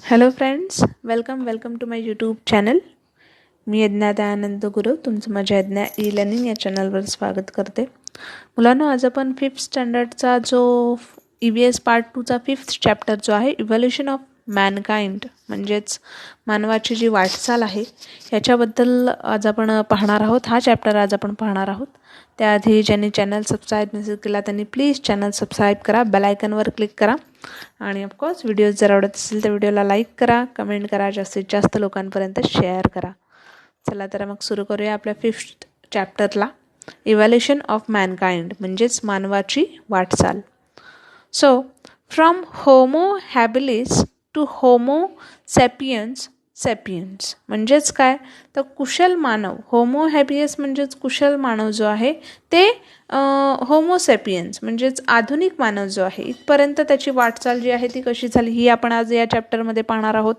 Hello friends, welcome to my YouTube channel. मी यज्ञा दयानंद गुरु तुमचं माझ्या यज्ञा ई लर्निंग या चॅनलवर स्वागत करते. मुलांनो, आज आपण 5th स्टँडर्डचा जो EVS पार्ट 2चा 5th चॅप्टर जो आहे इव्हॉल्युशन ऑफ मॅनकाइंड म्हणजेच मानवाची जी वाटचाल आहे याच्याबद्दल आज आपण पाहणार आहोत. हा चॅप्टर आज आपण पाहणार आहोत. त्याआधी ज्यांनी चॅनल सबस्क्राईब नसेल केला त्यांनी प्लीज चॅनल सबस्क्राईब करा, बेल आयकॉनवर क्लिक करा आणि ऑफकोर्स व्हिडिओज जर आवडत असेल तर व्हिडिओला लाईक करा, कमेंट करा, जास्तीत जास्त लोकांपर्यंत शेअर करा. चला तर मग सुरू करूया आपल्या 5th चॅप्टरला, इव्हॉल्युशन ऑफ मॅनकाइंड म्हणजेच मानवाची वाटचाल. So from Homo habilis to Homo sapiens sapiens म्हणजेच काय तर कुशल मानव. होमो हॅबियस म्हणजेच कुशल मानव जो आहे ते होमो सॅपियन्स म्हणजेच आधुनिक मानव जो आहे इथपर्यंत त्याची वाटचाल जी आहे ती कशी झाली ही आपण आज या चॅप्टरमध्ये पाहणार आहोत.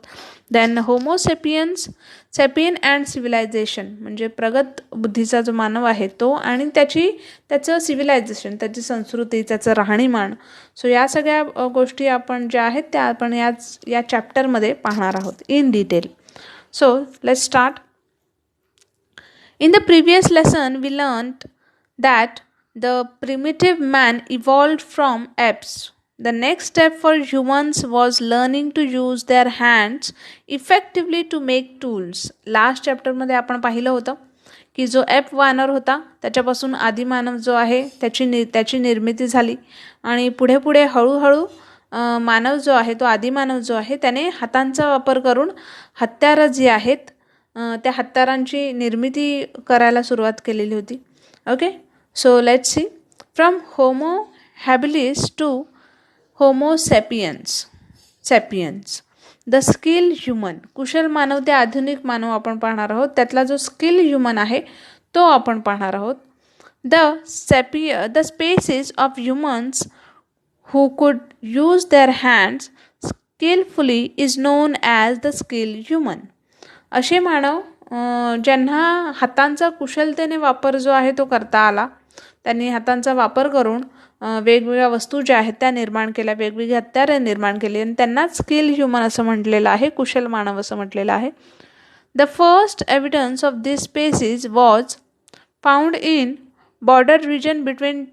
Then Homo sapiens sapien and civilisation म्हणजे प्रगत बुद्धीचा जो मानव आहे तो आणि त्याचं सिव्हिलायझेशन, त्याची संस्कृती, त्याचं राहणीमान. सो या सगळ्या गोष्टी आपण ज्या आहेत त्या आपण या चॅप्टरमध्ये पाहणार आहोत in detail. So let's start. In the previous lesson, we learned that the primitive man evolved from apes. The next step for humans was learning to use their hands effectively to make tools. Last chapter मध्ये आपण पाहिलं होतं की जो app वानर होता त्याच्यापासून आदिमानव जो आहे त्याची निर्मिती झाली आणि पुढे हळूहळू मानव जो आहे तो आदिमानव जो आहे त्याने हातांचा वापर करून हत्यारं जी आहेत त्या हत्यारांची निर्मिती करायला सुरुवात केलेली होती. Okay, so let's see. From Homo habilis to Homo sapiens sapiens the skill human. कुशल मानव ते आधुनिक मानव आपण पाहणार आहोत. त्यातला जो स्किल ह्युमन आहे तो आपण पाहणार आहोत. The species of humans who could use their hands skillfully is known as the skilled human. असे मानव ज्यांना हातांचा कुशलतेने वापर जो आहे तो करता आला, त्यांनी हातांचा वापर करून वेगवेगळ्या वस्तू ज्या आहेत त्या निर्माण केल्या, वेगवेगळी हत्यारे निर्माण केली आणि त्यांनाच स्किल ह्युमन असं म्हटलेलं आहे, कुशल मानव असं म्हटलेलं आहे. The first evidence of this species was found in border region between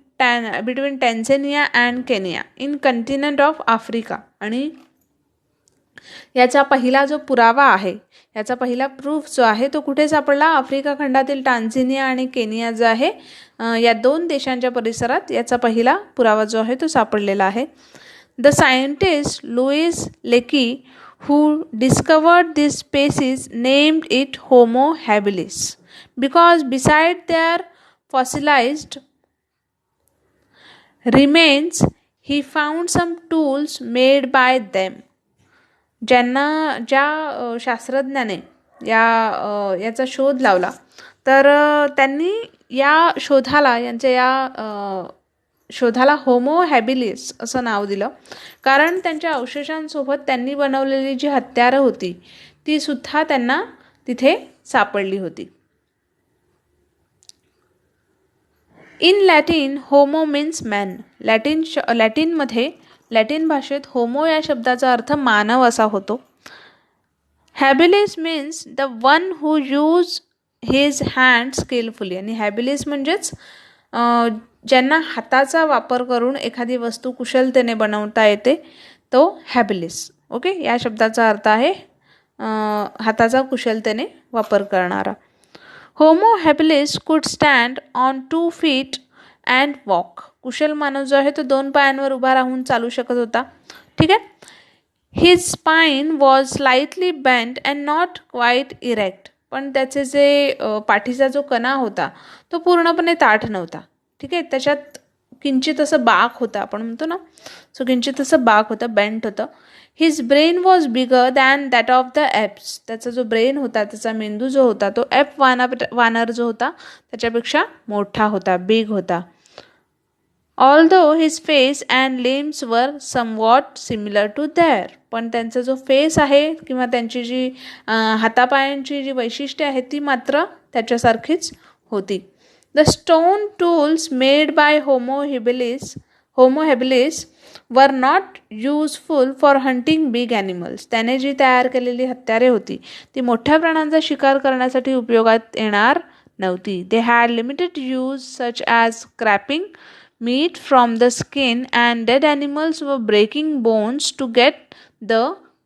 Tanzania and Kenya in continent of Africa. आणि याचा पहिला जो पुरावा आहे, याचा पहिला प्रूफ जो आहे तो कुठे सापडला? आफ्रिका खंडातील टांझानिया आणि केनिया जो आहे या दोन देशांच्या परिसरात याचा पहिला पुरावा जो आहे तो सापडलेला आहे. द सायंटिस्ट लुईस लेकी who discovered this species named it Homo habilis because beside their fossilized remains he found some tools made by them. ज्या शास्त्रज्ञाने याचा शोध लावला तर त्यांनी या शोधाला होमो हॅबिलिस असं नाव दिलं, कारण त्यांच्या अवशेषांसोबत त्यांनी बनवलेली जी हत्यारं होती ती सुद्धा त्यांना तिथे सापडली होती. In Latin homo means man. Latin भाषेत होमो या शब्दाचा अर्थ मानव असा होतो. हॅबिलिस means the one who use his hand skilfully. आणि हॅबिलिस म्हणजेच ज्यांना हाताचा वापर करून एखादी वस्तू कुशलतेने बनवता येते तो हॅबिलिस. ओके, या शब्दाचा अर्थ आहे हाताचा कुशलतेने वापर करणारा. Homo habilis could stand on 2 feet and walk. कुशल मानव जो आहे तो 2 पायांवर उभा राहून चालू शकत होता. ठीक आहे. His spine was slightly bent and not quite erect. पण त्याचे जे पाठीचा जो कणा होता तो पूर्णपणे ताठ नव्हता. ठीक आहे, त्याच्यात किंचित असं बाक होतं, आपण म्हणतो ना, सो किंचित असं बाक होतं, बेंट होतं. His brain was bigger than that of the apps. त्याचा जो ब्रेन होता, त्याचा मेंदू जो होता तो ॲप वानर जो होता त्याच्यापेक्षा मोठा होता, बिग होता. Although his face and limbs वर समवॉट सिमिलर टू देअर. पण त्यांचा जो फेस आहे किंवा त्यांची जी हातापायांची जी वैशिष्ट्ये आहेत ती मात्र त्याच्यासारखीच होती. The stone tools made by homo हॅबिलिस homo हॅबिलिस were not useful for hunting big animals. त्याने जी तयार केलेली हत्यारे होती ती मोठ्या प्राण्यांचा शिकार करण्यासाठी उपयोगात येणार नव्हती. They had limited use such as scraping meat from the skin and dead animals व breaking bones to get the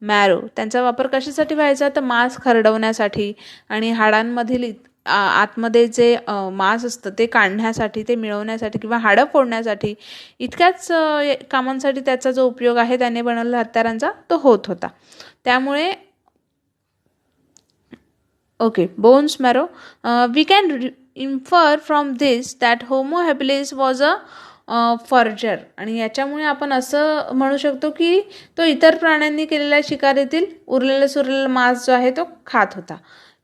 marrow. त्यांचा वापर कशासाठी व्हायचा तर मांस खरडवण्यासाठी आणि हाडांमधील आतमध्ये जे मांस असतं ते काढण्यासाठी, ते मिळवण्यासाठी किंवा हाडं फोडण्यासाठी इतक्याच कामांसाठी त्याचा जो उपयोग आहे त्याने बनवलेल्या हत्यारांचा तो होत होता. त्यामुळे okay, bones marrow. We can infer from this that Homo habilis was a forager. आणि याच्यामुळे आपण असं म्हणू शकतो की तो इतर प्राण्यांनी केलेल्या शिकारीतील उरलेला मांस जो आहे तो खात होता.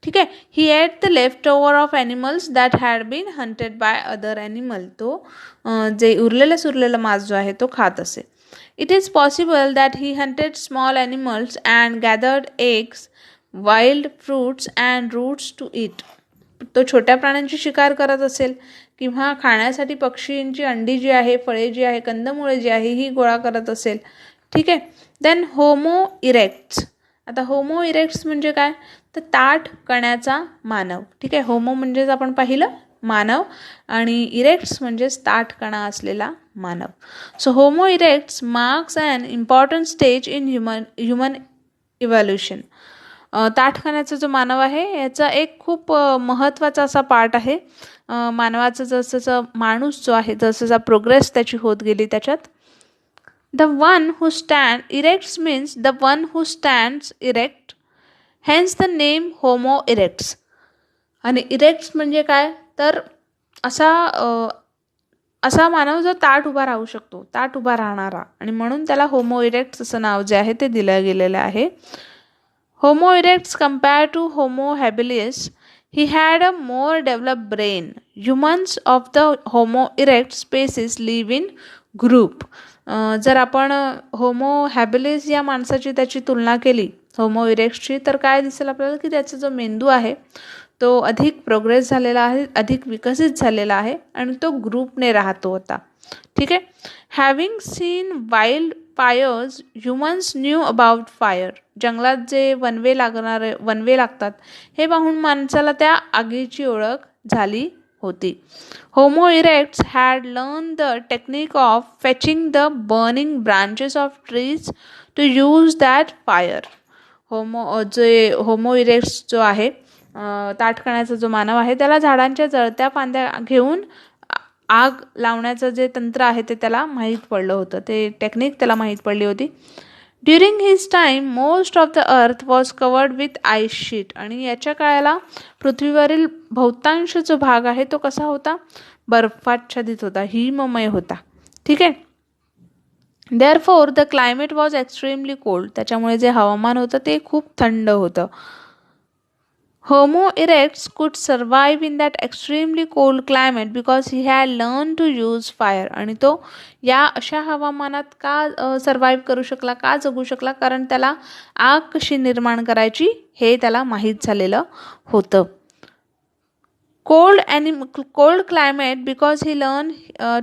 ठीक आहे. He ate the left over of animals that had been hunted by other animal. तो जे उरलेला मांस जो आहे तो खात असे. It is possible that he hunted small animals and gathered eggs, wild fruits and roots to eat. तो छोट्या प्राण्यांची शिकार करत असेल किंवा खाण्यासाठी पक्षींची अंडी जी आहे, फळे जी आहे, कंदमुळे जी आहे ही गोळा करत असेल. ठीक आहे. Then Homo erectus. आता होमो इरेक्ट्स म्हणजे काय तर ताठ कण्याचा मानव. ठीक आहे. होमो म्हणजेच आपण पाहिलं मानव आणि इरेक्ट्स म्हणजेच ताठ कणा असलेला मानव. So homo erectus marks an important stage in human evolution. ताठ कण्याचा जो मानव आहे याचा एक खूप महत्त्वाचा असा पार्ट आहे. मानवाचं जसं माणूस जो आहे जसं प्रोग्रेस त्याची होत गेली त्याच्यात. The one who stand erectus means the one who stands erect, hence the name Homo erectus. आणि इरेक्ट्स म्हणजे काय तर असा मानव जो ताठ उभा राहू शकतो, ताठ उभा राहणारा, आणि म्हणून त्याला होमो इरेक्ट्स असं नाव जे आहे ते दिलं गेलेलं आहे. Homo erectus compared to Homo habilis, he had a more developed brain. Humans of the Homo erectus species live in group. जर आपण होमो हॅबिलिस या माणसाची त्याची तुलना केली होमो इरेक्ट्सची तर काय दिसेल आपल्याला की त्याचा जो मेंदू आहे तो अधिक प्रोग्रेस झालेला आहे, अधिक विकसित झालेला आहे आणि तो ग्रुपने राहतो होता. ठीक आहे. Having seen wild fires humans knew about fire. जंगलात जे वनवे लागतात हे पाहून माणसाला त्या आगीची ओळख झाली होती. Homo erectus had learn the technique of fetching the burning branches of trees to use that fire. Homo erectus जो आहे ताठ कण्याचा जो मानव आहे त्याला झाडांच्या जळत्या फांद्या घेऊन आग लावण्याचं जे तंत्र आहे ते त्याला माहीत पडलं होतं, ते टेक्निक त्याला माहीत पडली होती. During his time most of the earth was covered with ice sheet. आणि याच्या काळाला पृथ्वीवरील बहुतांश जो भाग आहे तो कसा होता बर्फाच्छादित होता, हिममय होता. ठीक आहे. Therefore the climate was extremely cold. त्याच्यामुळे जे हवामान होतं ते खूप थंड होतं. Homo erectus could survive in that extremely cold climate because he had learned to use fire. आणि तो या अशा हवामानात का सर्वाईव्ह करू शकला, का जगू शकला, कारण त्याला आग कशी निर्माण करायची हे त्याला माहीत झालेलं होतं. cold climate because he learned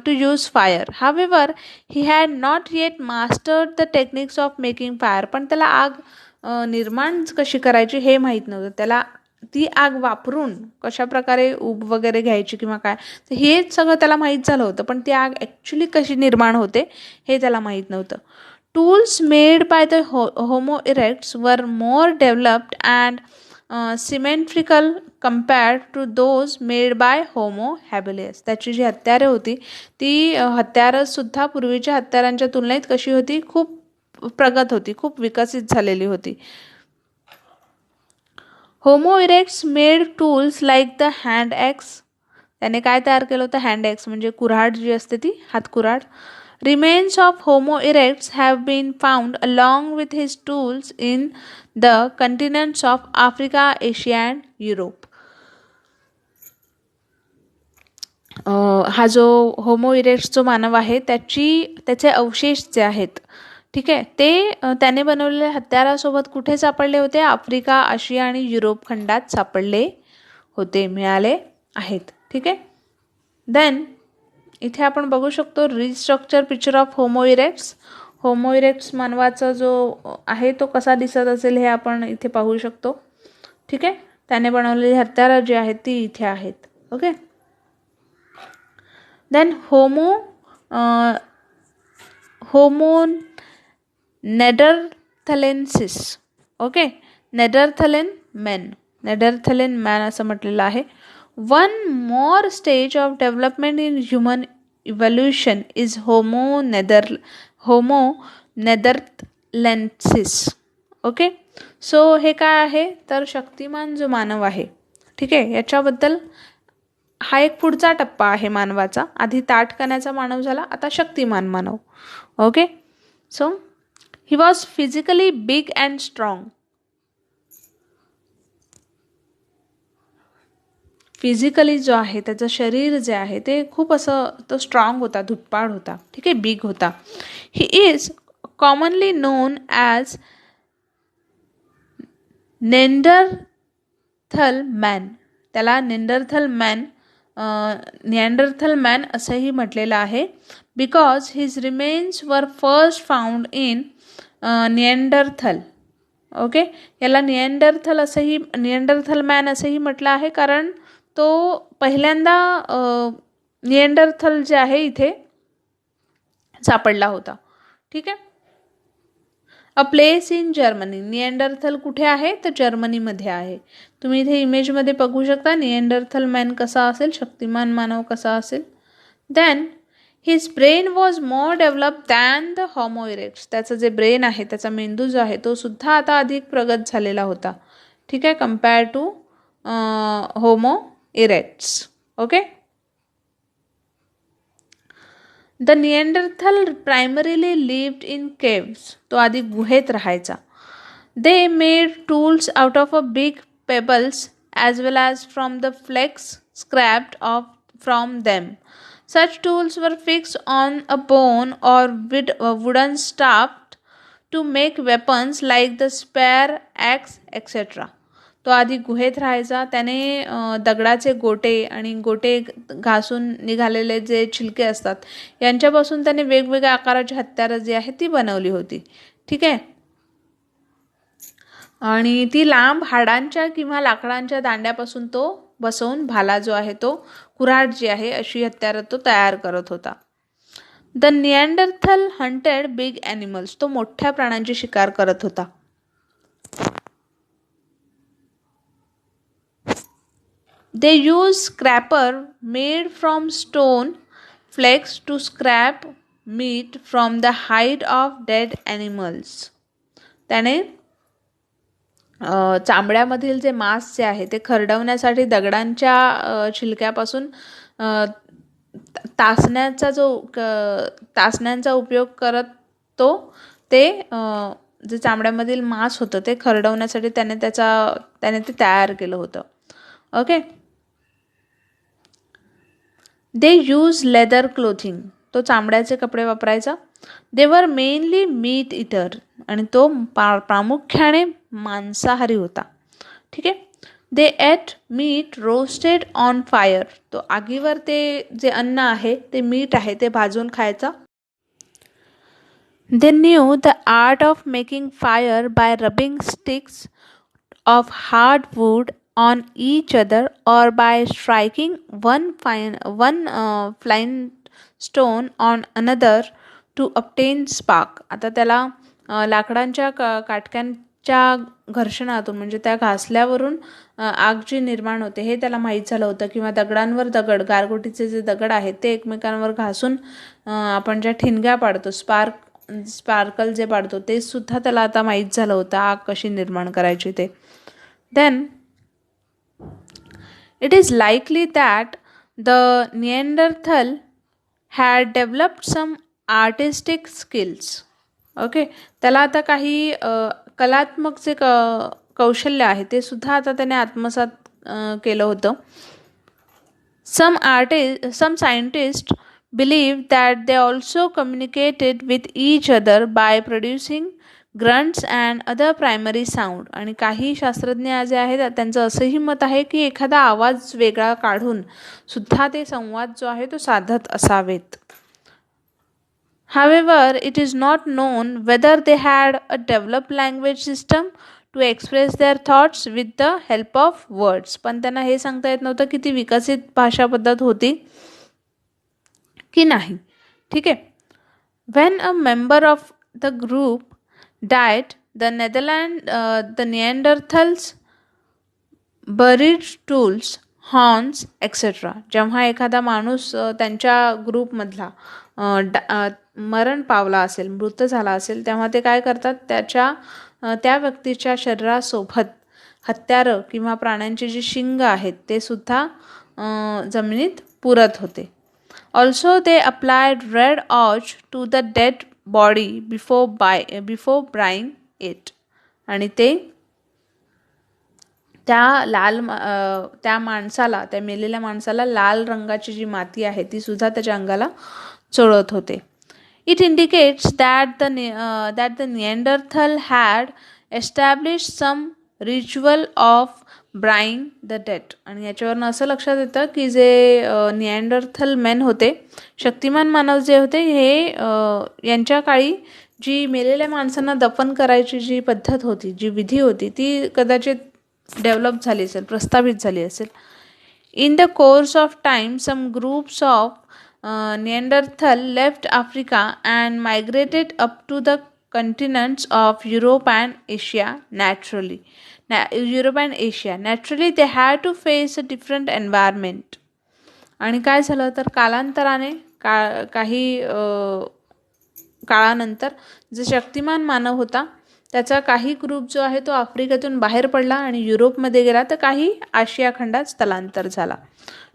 to use fire. However, he had not yet mastered the techniques of making fire. पण त्याला आग निर्माण कशी करायची हे माहीत नव्हतं. त्याला ती आग वापरून कशा प्रकारे ऊब वगैरे घ्यायची किंवा काय तर हेच सगळं त्याला माहीत झालं होतं, पण ती आग ॲक्च्युली कशी निर्माण होते हे त्याला माहीत नव्हतं. Tools made by the homo erectus were more developed and symmetrical compared to those made by homo habilis. त्याची जी हत्यारे होती ती हत्यारंसुद्धा पूर्वीच्या हत्यारांच्या तुलनेत कशी होती, खूप प्रगत होती, खूप विकसित झालेली होती. Homo erectus made tools like the hand axe. त्याने काय तयार केलं होतं हँड ॲक्स म्हणजे कुऱ्हाड जी असते ती हातकुऱ्हाड. Remains of homo erectus have been found along with his tools in the continents of Africa, Asia and Europe. हा जो होमो इरेक्ट्स जो मानव आहे त्याचे अवशेष जे आहेत ठीक आहे ते त्याने बनवलेल्या हत्यारासोबत कुठे सापडले होते, आफ्रिका, आशिया आणि युरोप खंडात सापडले होते, मिळाले आहेत. ठीक आहे. देन इथे आपण बघू शकतो restructure picture of homo erects. Homo erects मानवाचा जो आहे तो कसा दिसत असेल हे आपण इथे पाहू शकतो. ठीक आहे, त्याने बनवलेली हत्यारं जी आहेत ती इथे आहेत. Okay, then homo neanderthalensis. Okay, Neanderthal man असं म्हटलेलं आहे. One more stage of development in human evolution is homo neanderthalensis. Okay, so हे काय आहे तर शक्तिमान जो मानव आहे. ठीक आहे, याच्याबद्दल हा एक पुढचा टप्पा आहे मानवाचा. आधी ताठकण्याचा मानव झाला, आता शक्तिमान मानव. Okay, so he was physically big and strong. Physically जो आहे त्याचं शरीर जे आहे ते खूप असं तो स्ट्रॉंग होता, धुटपाड होता. ठीक आहे, बिग होता. He is commonly known as Neanderthal man. त्याला निअँडरथल मॅन असंही म्हटलेलं आहे. Because his remains were first found in Neanderthal. Okay, याला निअँडरथल मॅन असंही म्हटलं आहे कारण तो पहिल्यांदा निअँडरथल जे आहे इथे सापडला होता. ठीक आहे, a place in Germany. Neanderthal कुठे आहे तर जर्मनीमध्ये आहे. तुम्ही इथे इमेजमध्ये बघू शकता निअँडरथल मॅन कसा असेल, शक्तिमान मानव कसा असेल. Then his brain was more develop than the homo erectus. त्याचं जे ब्रेन आहे, त्याचा मेंदू जो आहे तो सुद्धा आता अधिक प्रगत झालेला होता. ठीक आहे, compare to homo erectus. Okay, the Neanderthal primarily lived in caves. तो आधी गुहेत राहायचा. They made tools out of a big pebbles as well as from the flakes scraped off from them. Such tools were fixed on a bone or with a wooden staff to make weapons like the spear, axe, etc. तो आधी गुहेत राहायचा. त्याने दगडाचे गोटे आणि गोटे घासून निघालेले जे छिलके असतात यांच्यापासून त्याने वेगवेगळ्या आकाराची हत्यारं जी आहेत ती बनवली होती. ठीक आहे, आणि ती लांब हाडांच्या किंवा लाकडांच्या दांड्यापासून तो बसवून भाला जो आहे तो कुऱ्हाड जी आहे अशी हत्यारं तो तयार करत होता. The Neanderthal hunted big animals. तो मोठ्या प्राण्यांची शिकार करत होता. They use scraper made from stone flakes to scrape meat from the hide of dead animals. त्याने चामड्यामधील जे मांस जे आहे ते खरडवण्यासाठी दगडांच्या छिलक्यापासून तासण्यांचा उपयोग करत ते जे चामड्यामधील मांस होतं ते खरडवण्यासाठी त्याने ते तयार केलं होतं. ओके, दे यूज लेदर क्लोथिंग. तो चामड्याचे कपडे वापरायचा. दे वर मेनली मीट इटर. आणि तो प्रामुख्याने मांसाहारी होता. ठीक आहे, they ate meat roasted on fire. तो आगीवर ते जे अन्न आहे ते मीठ आहे ते भाजून खायचा. They knew the art of making fire by rubbing sticks of hard wood on each other or by striking one flint stone on another to obtain spark. आता त्याला लाकडांच्या काटक्यांच्या घर्षणातून म्हणजे त्या घासल्यावरून आग जी निर्माण होते हे त्याला माहीत झालं होतं. किंवा दगडांवर दगड, गारगोटीचे जे दगड आहेत ते एकमेकांवर घासून आपण ज्या ठिणग्या पाडतो, स्पार्कल जे पाडतो ते सुद्धा त्याला आता माहीत झालं होतं आग कशी निर्माण करायची ते. Then it is likely that the Neanderthal had developed some artistic skills. Okay, त्याला आता काही कलात्मक जे कौशल्य आहे ते सुद्धा आता त्याने आत्मसात केलं होतं. Some scientist believe that they also communicated with each other by producing grunts and other primary sound. आणि काही शास्त्रज्ञ जे आहेत त्यांचं असंही मत आहे की एखादा आवाज वेगळा काढून सुद्धा ते संवाद जो आहे तो साधत असावेत. However, it is not known whether they had a developed language system to express their thoughts with the help of words. पण त्यांना हे सांगता येत नव्हतं की ती विकसित भाषा पद्धत होती की नाही. ठीक आहे. When a member of the group died, the Neanderthals buried tools, horns etcetera. जेव्हा एखादा माणूस त्यांच्या ग्रुपमधला मरण पावला असेल, मृत झाला असेल, तेव्हा ते काय करतात, त्या व्यक्तीच्या शरीरासोबत हत्यारं किंवा प्राण्यांची जी शिंग आहेत ते सुद्धा जमिनीत पुरत होते. Also they applied red ochre to the dead body before burying it. आणि ते त्या माणसाला, त्या मेलेल्या माणसाला लाल रंगाची जी माती आहे ती सुद्धा त्याच्या अंगाला चोळत होते. It indicates that the Neanderthal had established some ritual of burying the dead. आणि याच्यावरनं असं लक्षात येतं की जे निएंडरथल मेन होते, शक्तिमान मानव जे होते, हे यांच्या काळी जी मेलेल्या माणसांना दफन करायची जी पद्धत होती, जी विधी होती, ती कदाचित डेव्हलप झाली असेल, प्रस्थापित झाली असेल. In the course of time some groups of Neanderthal left Africa and migrated up to the continents of Europe and Asia naturally. Naturally they had to face a different environment. आणि काय झालं तर कालांतराने काही काळानंतर जे शक्तिमान मानव होता त्याचा काही ग्रुप जो आहे तो आफ्रिकेतून बाहेर पडला आणि युरोपमध्ये गेला, तर काही आशिया खंडात स्थलांतर झाला.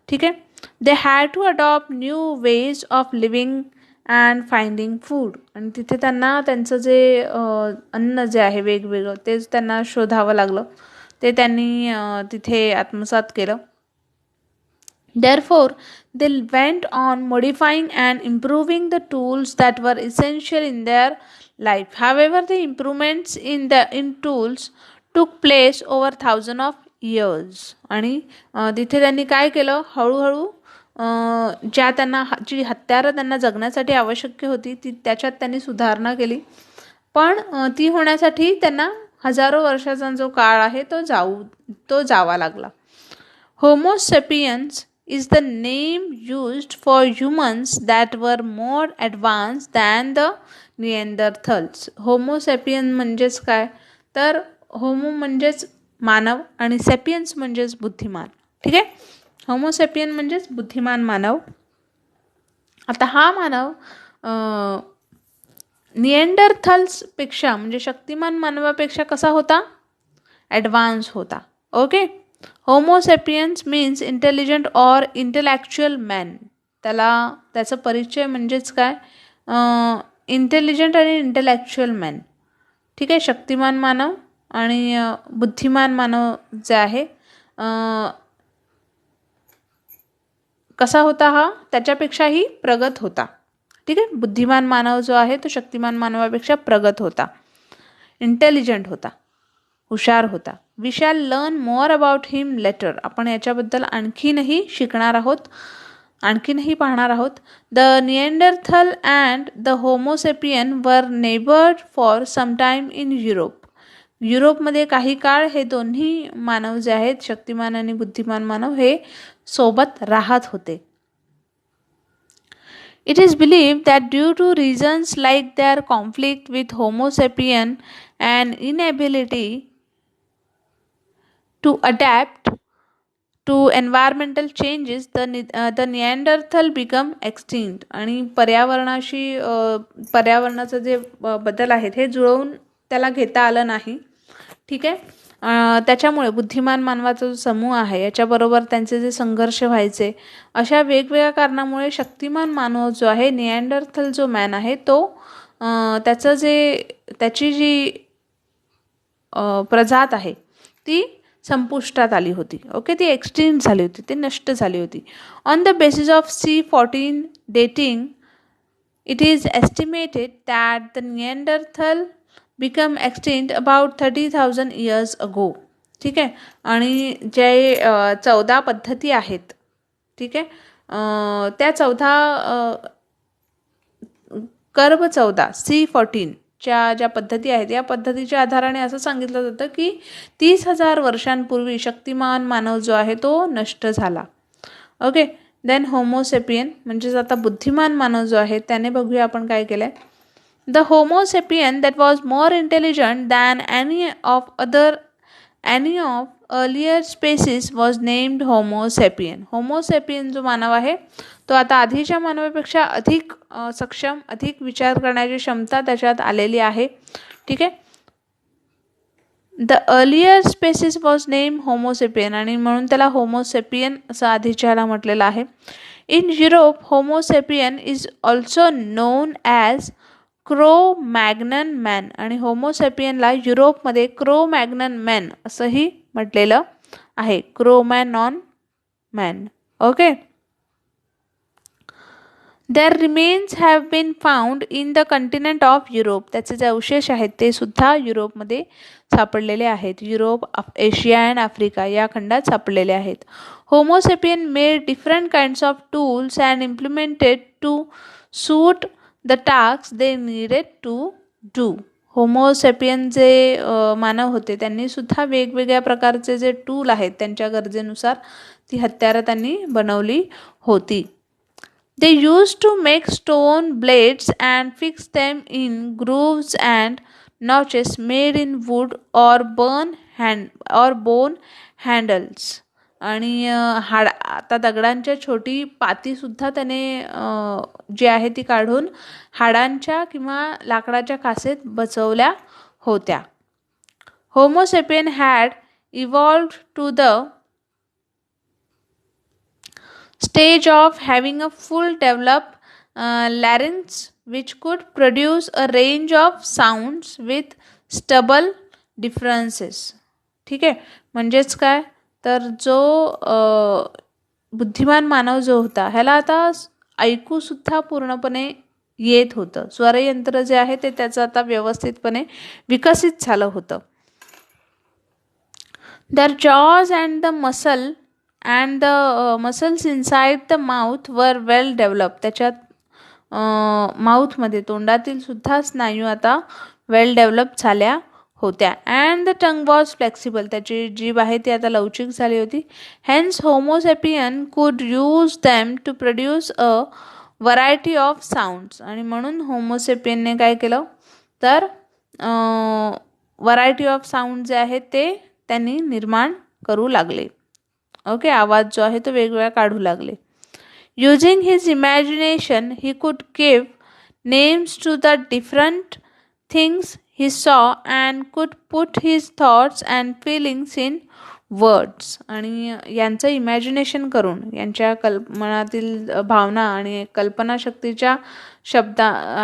ठीक आहे. They had to adopt new ways of living and finding food. आणि तिथे त्यांना त्यांचं जे अन्न जे आहे वेगवेगळं तेच त्यांना शोधावं लागलं, ते त्यांनी तिथे आत्मसात केलं. Therefore, they went on modifying and improving the tools that were essential in their life. However, the improvements in tools took place over thousands of years. आणि तिथे त्यांनी काय केलं, हळूहळू जी हत्यारं त्यांना जगण्यासाठी आवश्यक होती त्याच्यात त्यांनी सुधारणा केली. पण ती होण्यासाठी त्यांना हजारो वर्षाचा जो काळ आहे तो जावा लागला. Homo Sapiens is the name used for humans that were more advanced than the Neanderthals. Homo sapien म्हणजेच काय तर होमो म्हणजेच मानव आणि सेपियन्स म्हणजेच बुद्धिमान. ठीक आहे. होमो सेपियन म्हणजेच बुद्धिमान मानव. आता हा मानव निएंडरथल्स पेक्षा म्हणजे शक्तिमान मानवापेक्षा कसा होता, ॲडव्हान्स होता. Okay. Homo Sapiens means intelligent or intellectual man. त्याचा परिचय म्हणजेच काय, इंटेलिजंट आणि इंटेलेक्च्युअल मॅन. ठीक आहे. शक्तिमान मानव आणि बुद्धिमान मानव जे आहे कसा होता हा, त्याच्यापेक्षाही प्रगत होता. ठीक आहे. बुद्धिमान मानव जो आहे तो शक्तिमान मानवापेक्षा प्रगत होता, इंटेलिजंट होता, हुशार होता. We shall learn more about him later. आपण याच्याबद्दल आणखीनही शिकणार आहोत, आणखीनही पाहणार आहोत. The Neanderthal and the homo sapien were neighboured for some time in Europe. युरोपमध्ये काही काळ हे दोन्ही मानव जे आहेत, शक्तिमान आणि बुद्धिमान मानव, हे सोबत राहत होते. It is believed that due to reasons like their conflict with Homo sapien and inability to adapt to environmental changes, the Neanderthal become extinct. आणि पर्यावरणाचं जे बदल आहेत हे जुळवून त्याला घेता आलं नाही. ठीक आहे. त्याच्यामुळे बुद्धिमान मानवाचा जो समूह आहे याच्याबरोबर त्यांचे जे संघर्ष व्हायचे, अशा वेगवेगळ्या कारणामुळे शक्तिमान मानव जो आहे, निएंडरथल जो मॅन आहे, तो त्याची जी प्रजात आहे ती संपुष्टात आली होती. ओके. ती एक्सटिंक्ट झाली होती, ती नष्ट झाली होती. On the basis of C14 dating, it is estimated that the Neanderthal become extinct about 30,000 years ago. ठीक आहे. आणि जे 14 पद्धती आहेत, ठीक आहे, त्या 14 C14 ज्या पद्धती आहेत, या पद्धतीच्या आधाराने असं सांगितलं जातं की 30,000 वर्षांपूर्वी शक्तिमान मानव जो आहे तो नष्ट झाला. ओके. देन होमोसेपियन म्हणजेच आता बुद्धिमान मानव जो आहे त्याने बघूया आपण काय केलं आहे. The Homo sapien that was more intelligent than any of earlier species was named Homo sapien. Homo sapien जो मानव आहे तो आता आधीच्या मानवापेक्षा अधिक सक्षम, अधिक विचार करण्याची क्षमता त्याच्यात आलेली आहे. ठीक आहे. The earlier species was name Homo sapien आणि म्हणून त्याला होमोसेपियन असं आधीच्याला म्हटलेलं आहे. In Europe homo sapien is also known as Cro Magnon man आणि होमोसेपियनला युरोपमध्ये क्रो मॅग्नन मॅन असंही म्हटलेलं आहे. Cro Magnon man. Okay. Their remains have been found in the continent of Europe. त्याचे जे अवशेष आहेत ते सुद्धा युरोपमध्ये सापडलेले आहेत. युरोप, एशिया अँड आफ्रिका या खंडात सापडलेले आहेत. Homo sapien made different kinds of tools and implemented to suit the task they needed to do. Homo sapien जे मानव होते त्यांनी सुद्धा वेगवेगळ्या प्रकारचे जे टूल आहेत त्यांच्या गरजेनुसार ती हत्यारं त्यांनी बनवली होती. They used to make stone blades and fix them in grooves and notches made in wood or bone handles. आणि आता दगडांच्या छोटी पातीसुद्धा त्याने जी आहे ती काढून हाडांच्या किंवा लाकडाच्या कासेत बसवल्या होत्या. Homo sapien had evolved to the stage of having a full developed larynx which could produce a range of sounds with stubble differences. ठीक आहे. म्हणजेच काय तर जो बुद्धिमान मानव जो होता ह्याला आता ऐकूसुद्धा पूर्णपणे येत होतं. स्वरयंत्र जे आहे ते त्याचं आता व्यवस्थितपणे विकसित झालं होतं. Their jaws and the muscles inside the mouth were well developed. त्याच्यात माउथमध्ये तोंडातील सुद्धा स्नायू आता वेल डेव्हलप झाल्या होत्या. And the tongue was flexible. त्याची जीभ आहे ती आता लवचिक झाली होती. Hence Homo sapien could use them to produce a variety of sounds. आणि म्हणून होमोसेपियनने काय केलं तर व्हरायटी ऑफ साऊंड जे आहेत ते त्यांनी निर्माण करू लागले. ओके. आवाज जो आहे तो वेगवेगळा काढू लागले. Using his imagination he could give names to the different things he saw and could put his thoughts and feelings in words. आणि यांचं इमॅजिनेशन करून यांच्या मनातील भावना आणि कल्पनाशक्तीच्या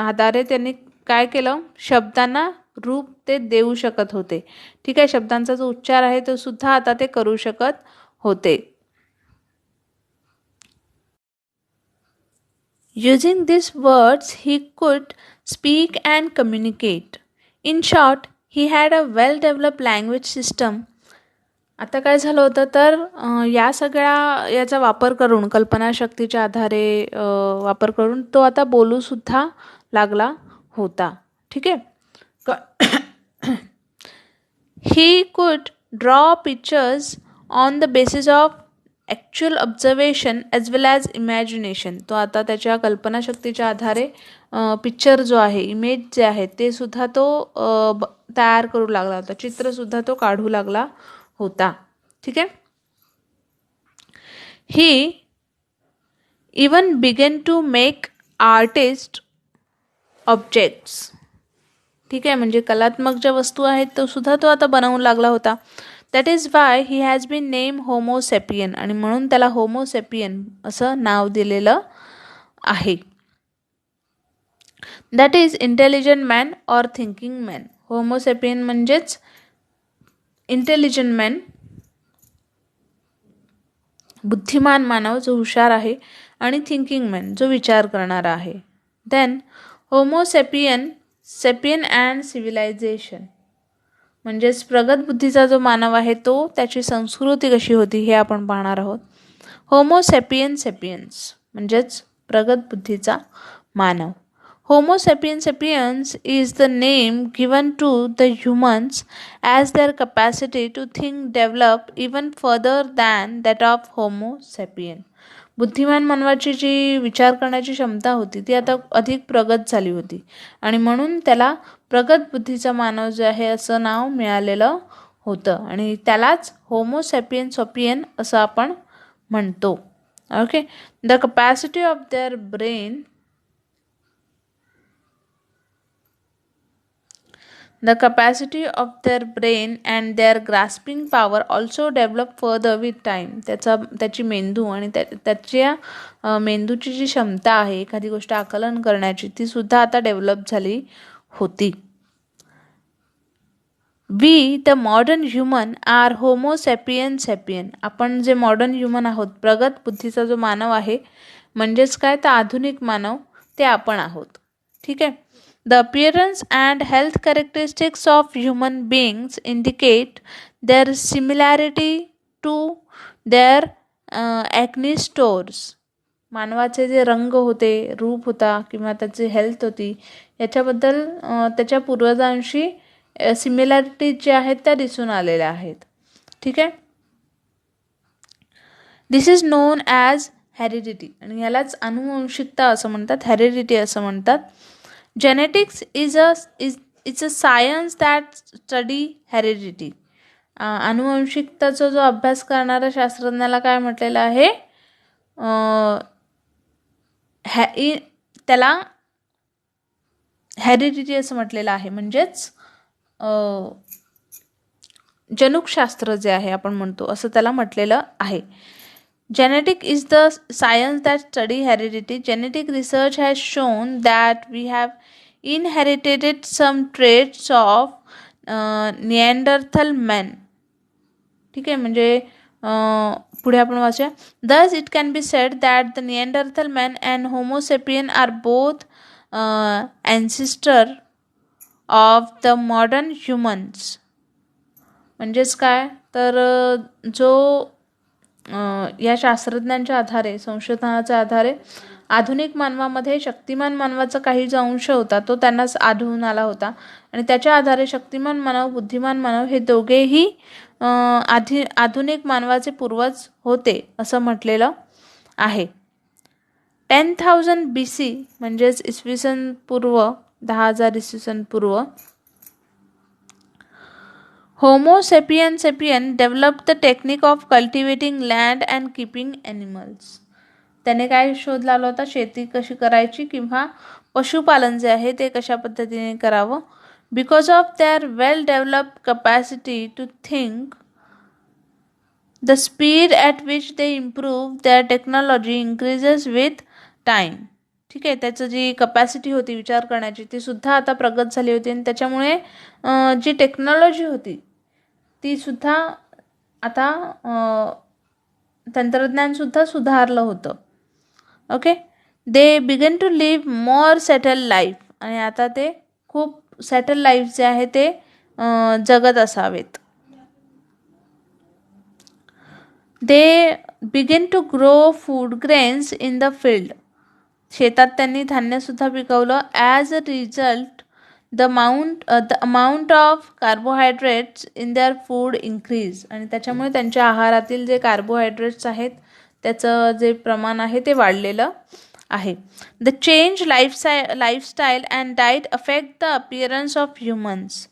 आधारे त्यांनी काय केलं शब्दांना रूप ते देऊ शकत होते. ठीक आहे. शब्दांचा जो उच्चार आहे तो सुद्धा आता ते करू शकत होते. Using these words he could speak and communicate. In short, he had a well-developed language system. आता काय झालं होतं तर या सगळ्या याचा वापर करून कल्पनाशक्तीच्या आधारे वापर करून तो आता बोलूसुद्धा लागला होता. ठीक आहे. He could draw pictures on the basis of actual observation as well as imagination. तो आता त्याच्या कल्पनाशक्तीच्या आधारे पिक्चर जो आहे इमेज जे आहे ते सुद्धा तो तयार करू लागला होता. चित्रसुद्धा तो काढू लागला होता. ठीक आहे. He even began to make artist objects. ठीक आहे. म्हणजे कलात्मक ज्या वस्तू आहेत तो सुद्धा तो आता बनवू लागला होता. That is why he has been name Homo sapien आणि म्हणून त्याला होमोसेपियन असं नाव दिलेलं आहे. That is intelligent man or thinking man. Homo sapien म्हणजेच इंटेलिजंट मॅन, बुद्धिमान मानव जो हुशार आहे, आणि थिंकिंग मॅन जो विचार करणारा आहे. Then Homo sapien sapien and civilisation, म्हणजेच प्रगत बुद्धीचा जो मानव आहे तो त्याची संस्कृती कशी होती हे आपण पाहणार आहोत. होमो सेपियन सेपियन्स म्हणजेच प्रगत बुद्धीचा मानव. Homo sapiens sapiens is the name given to the humans as their capacity to think develop even further than that of Homo sapien. बुद्धिमान मानवाची जी विचार करण्याची क्षमता होती ती आता अधिक प्रगत झाली होती आणि म्हणून त्याला प्रगत बुद्धीचा मानव जो आहे असं नाव मिळालेलं होतं आणि त्यालाच होमो सॅपियन सॉपियन असं आपण म्हणतो. Okay. The capacity of their brain The capacity of their brain and their grasping power also develop further with time. त्याची मेंदू आणि त्याच्या मेंदूची जी क्षमता आहे एखादी गोष्ट आकलन करण्याची ती सुद्धा आता डेव्हलप झाली होती. We the modern human are Homo sapien sapien. आपण जे मॉडर्न ह्युमन आहोत, प्रगत बुद्धीचा जो मानव आहे म्हणजेच काय तर आधुनिक मानव ते आपण आहोत. ठीक आहे. The appearance and health characteristics of human beings indicate their similarity to their ancestors. मानवाचे जे रंग होते, रूप होता किंवा त्याची हेल्थ होती याच्याबद्दल त्याच्या पूर्वजांशी सिमिलॅरिटी ज्या आहेत त्या दिसून आलेल्या आहेत. ठीक आहे. This is known as heredity आणि यालाच अनुवंशिकता असं म्हणतात, हेरिडिटी असं म्हणतात. Genetics is a science that study heredity. अनुवंशिकताचा जो अभ्यास करणाऱ्या शास्त्रज्ञाला काय म्हटलेलं आहे, त्याला हेरिडिटी असं म्हटलेलं आहे. म्हणजेच जनुकशास्त्र जे आहे आपण म्हणतो असं त्याला म्हटलेलं आहे. Genetic is the science that study heredity. Genetic research has shown that we have inherited some traits of Neanderthal man. ठीक आहे. म्हणजे पुढे आपण वाचूया. Thus it can be said that the Neanderthal man and homo sapien are both ancestor of the modern humans. म्हणजेच काय तर जो या शास्त्रज्ञांच्या आधारे संशोधनाच्या आधारे आधुनिक मानवामध्ये शक्तिमान मानवाचा काही जो अंश होता तो त्यांनाच आढळून आला होता आणि त्याच्या आधारे शक्तिमान मानव बुद्धिमान मानव हे दोघेही आधुनिक मानवाचे पूर्वज होते असं म्हटलेलं आहे. 10,000 BC म्हणजेच इसवी सन पूर्व 10,000 इसवी सन पूर्व Homo sapien sapien developed the technique of cultivating land and keeping animals. त्याने काय शोध लावला होता, शेती कशी करायची किंवा पशुपालन जे आहे ते कशा पद्धतीने करावं. Because of their well developed capacity to think, the speed at which they improve their technology increases with time. ठीक आहे. त्याचं जी कपॅसिटी होती विचार करण्याची ती सुद्धा आता प्रगत झाली होती आणि त्याच्यामुळे जी टेक्नॉलॉजी होती ती सुद्धा आता तंत्रज्ञानसुद्धा सुधारलं होतं. Okay. They began to live more settle life आणि आता ते खूप सेटल लाईफ जे आहे ते जगत असावेत. They began to grow food grains in the field. शेतात त्यांनी धान्यसुद्धा पिकवलं. As a result the amount of carbohydrates in their food increase आणि त्याच्यामुळे त्यांच्या आहारातील जे कार्बोहायड्रेट्स आहेत त्याचं जे प्रमाण आहे ते वाढलेलं आहे. The change lifestyle and diet affect the appearance of humans.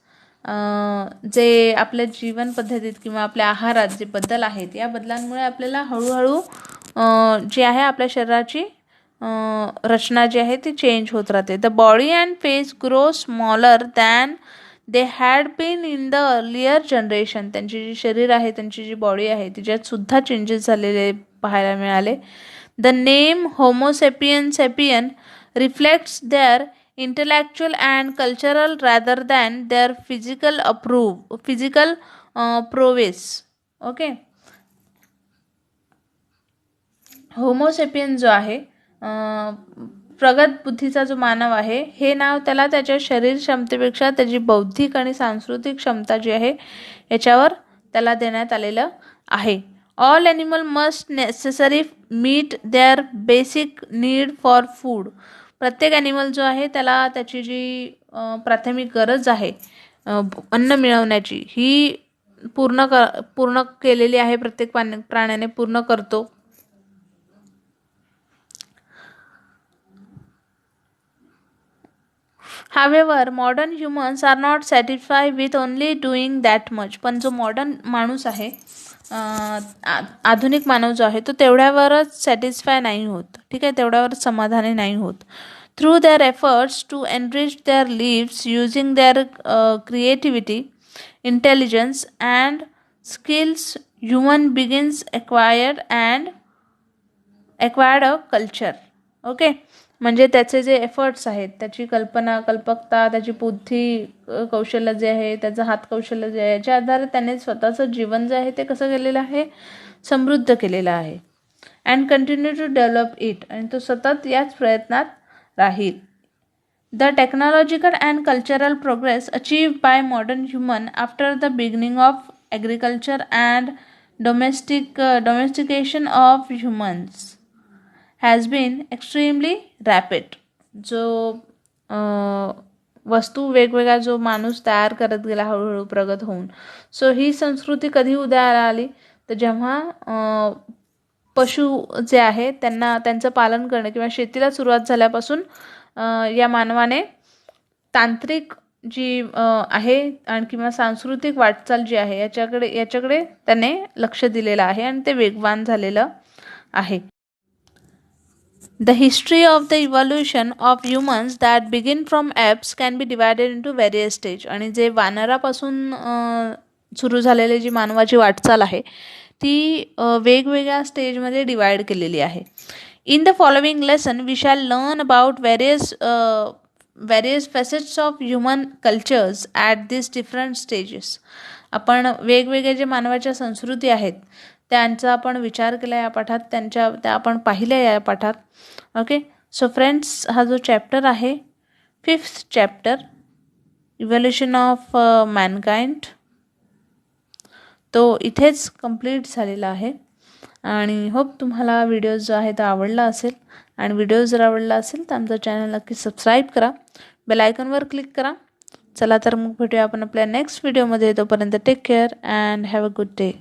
जे आपल्या जीवन पद्धतीत किंवा आपल्या आहारात जे बदल आहेत या बदलांमुळे आपल्याला हळूहळू जी आहे आपल्या शरीराची रचना जी आहे ती चेंज होत राहते. The body and face grow smaller than they had been in the earlier generation. त्यांची जी शरीर आहे त्यांची जी बॉडी आहे तिच्यात सुद्धा चेंजेस झालेले पाहायला मिळाले. The name Homo sapien sapien reflects their intellectual and cultural rather than their physical prowess. Okay. Homo sapien जो आहे प्रगत बुद्धीचा जो मानव आहे हे नाव त्याला त्याच्या शरीर क्षमतेपेक्षा त्याची बौद्धिक आणि सांस्कृतिक क्षमता जी आहे याच्यावर त्याला देण्यात आलेलं आहे. All animal must necessary meet their basic need for food. प्रत्येक ॲनिमल जो आहे त्याला त्याची जी प्राथमिक गरज आहे अन्न मिळवण्याची ही पूर्ण केलेली आहे. प्रत्येक प्राण्याने पूर्ण करतो. However, modern humans are not satisfied with only doing that much. पण जो मॉडर्न माणूस आहे आधुनिक मानव जो आहे तो तेवढ्यावरच सॅटिस्फाय नाही होत. ठीक आहे, तेवढ्यावरच समाधानी नाही होत. Through their efforts to enrich their lives using their creativity, intelligence and skills human begins acquired a culture. Okay, म्हणजे त्याचे जे एफर्ट्स आहेत, त्याची कल्पकता, त्याची बुद्धी कौशल्य जे आहे, त्याचं हातकौशल्य जे आहे, याच्या आधारे त्याने स्वतःचं जीवन जे आहे ते कसं केलेलं आहे, समृद्ध केलेलं आहे. And continue to develop it, आणि तो सतत याच प्रयत्नात राहील. The technological and cultural progress achieved by modern human after the beginning of agriculture and domestication of humans has been extremely rapid. जो वस्तू वेगवेगळा जो माणूस तयार करत गेला हळूहळू प्रगत होऊन. सो ही संस्कृती कधी उदयाला आली तर जेव्हा पशु जे आहे त्यांचं पालन करणं किंवा शेतीला सुरुवात झाल्यापासून या मानवाने तांत्रिक जी आहे आणि किंवा सांस्कृतिक वाटचाल जी आहे याच्याकडे त्याने लक्ष दिलेलं आहे आणि ते वेगवान झालेलं आहे. The history of the evolution of humans that begin from apes can be divided into various stages. आणि जे वानरापासून सुरू झालेली जी मानवाची वाटचाल आहे ती वेगवेगळ्या स्टेजमध्ये डिवाइड केलेली आहे. In the following lesson we shall learn about various facets of human cultures at these different stages. आपण वेगवेगळे जे मानवाच्या संस्कृती आहेत त्यांचा आपण विचार केला या पाठात, त्या आपण पाहिल्या या पाठात. ओके, सो फ्रेंड्स, हा जो चॅप्टर आहे 5th chapter evolution of Mankind तो इथेच कंप्लीट झालेला आहे. आणि होप तुम्हाला व्हिडिओ जो आहे तो आवडला असेल. आणि व्हिडिओ जर आवडला असेल तर आमचा चॅनल नक्की सबस्क्राईब करा, बेल आयकॉनवर क्लिक करा. चला तर मग भेटूया आपण आपल्या नेक्स्ट व्हिडिओमध्ये. तोपर्यंत take care and have a good day.